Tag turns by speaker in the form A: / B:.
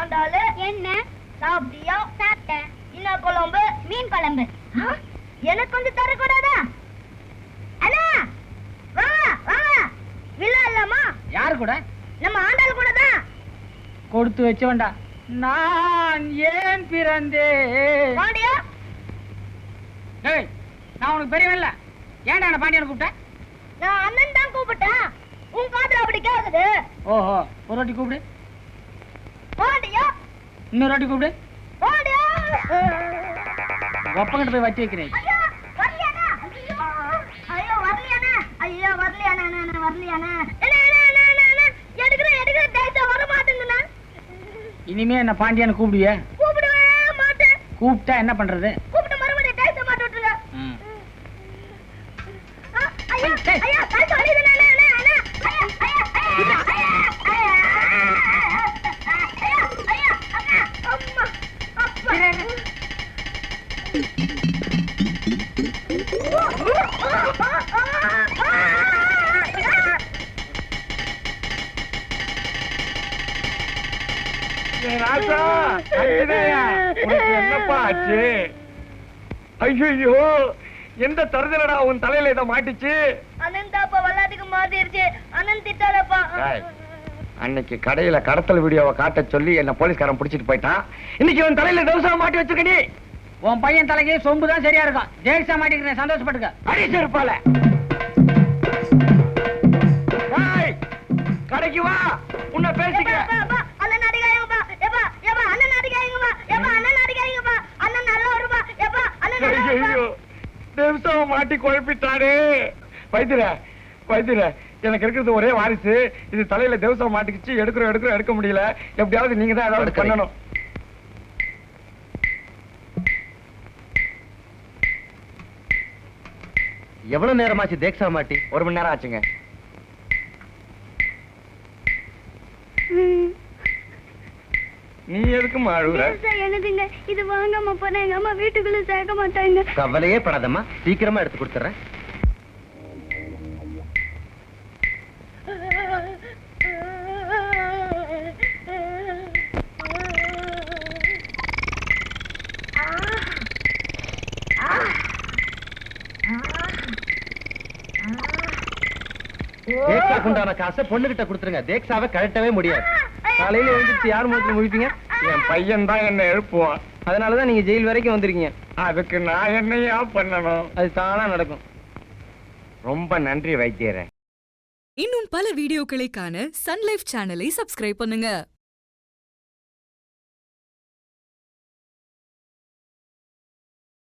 A: ஆண்டாளு என்ன சாப்பிட்டியா? சாப்பிட்டேன். என்ன குழம்பு? மீன் குழம்பு. எனக்கு கொஞ்சம் தரக்கூடாதா? அண்ணா வாங்க வாங்க. வில்லா இல்லாமா?
B: யாரு கூட?
A: நம்ம ஆண்டாள் கூட தான்.
B: கொடுத்து வச்சவன்டா. நான் ஏன் பிறந்தேன்?
A: பாண்டியா,
B: ஏய், நான் உனக்கு பெரியவன்ல. ஏன்டா என்ன பாண்டியனை கூப்பிட்டேன்?
A: நான் அண்ணன் தான் கூப்பிட்டேன். உன் காதுல அப்படி கேக்குது.
B: ஓஹோ, ஒரு வாட்டி கூப்பிடு.
A: பாண்டியா,
B: இன்னொரு வாட்டி கூப்பிடு.
A: பாண்டியா.
B: ஒப்பங்கிட்ட போய் வச்சு வைக்கிறேன்.
A: ஐயோ வரலையாண்ணா. ஐயோ வரலையாண்ணா. ஐயோ வரலையாண்ணா. வரலையாண்ணா. எடுக்கிறேன் டைட்டா வர மாட்டேங்குண்ணா.
B: இனிமே என்ன பாண்டியன்னு கூப்பிடுவிய?
A: கூப்பிடவே மாட்டேன்.
B: கூப்பிட்டா என்ன பண்றது?
A: கூப்பிட்டு மறுபடியும் டைட்டா மாட்டி விட்டுருங்க. ஐயா ஐயா டைட்டா வலிக்குதுண்ணா.
C: என்னப்பா ஆச்சு? ஐயோ, எந்த தருதலடா உன் தலையில இதை மாட்டிச்சு?
A: அனந்தாப்பா வல்லாதுக்கு மாத்திருச்சு. அனந்த் திட்டாதப்பா.
C: அன்னைக்கு கடையில கடத்தல் வீடியோவை காட்ட சொல்லி என்ன போலீஸ்காரன் பிடிச்சிட்டு போயிட்டான். இன்னைக்கு உன் தலையில தவசா மாட்டி வச்சிருக்கடி.
B: உன் பையன் தலைக்கு சொம்பு தான் சரியா இருக்கும். ஜெயிச்சா மாட்டிக்கிறேன், சந்தோஷப்பட்டுக்க.
C: அடிச்சு இருப்பால. கடைக்கு வா, உன்னை பேசிக்கிறேன்.
A: அண்ணன் அடிக்காயங்கப்பா. எப்பா எப்பா அண்ணன் அடிக்காயங்கப்பா. எப்பா அண்ணன் அடிக்காயங்கப்பா. அண்ணன் நல்லா வருப்பா. எப்பா அண்ணன்
C: ஐயோ, தேவசாவை மாட்டி குழப்பிட்டாரு. வைத்திர வைத்திர, எனக்கு இருக்கிறது ஒரே வாரிசு. இது தலையில தேவசாவை மாட்டிக்கிச்சு. எடுக்க முடியல. எப்படியாவது நீங்க தான் ஏதாவது பண்ணணும்.
D: எவ்வளவு நேரமாச்சு தேக்ஸா மாட்டி?
C: 1 மணி நேரம் ஆச்சுங்க. நீ எதுக்கு அழுகுற?
A: என்னதுங்க இது? வாங்காம போனா எங்க அம்மா வீட்டுக்குள்ள சேர்க்க மாட்டாங்க.
D: கவலையே படாதம்மா, சீக்கிரமா எடுத்து கொடுத்துறேன். தேக்ஸாக்குண்டான காசை பொண்ணுகிட்ட கொடுத்துருங்க. தேக்ஸாவை கழட்டவே முடியாது. காலையில எழுந்திருச்சு யார் முகத்துல முடிப்பீங்க?
C: என் பையன் தான் என்ன எழுப்புவான்.
D: அதனாலதான் நீங்க ஜெயில் வரைக்கும் வந்திருக்கீங்க.
C: அதுக்கு நான் என்னையா பண்ணணும்?
D: அது தானா நடக்கும்.
C: ரொம்ப நன்றி வைத்தியரே.
E: இன்னும் பல வீடியோக்களை காண சன் லைஃப் சேனலை சப்ஸ்கிரைப் பண்ணுங்க.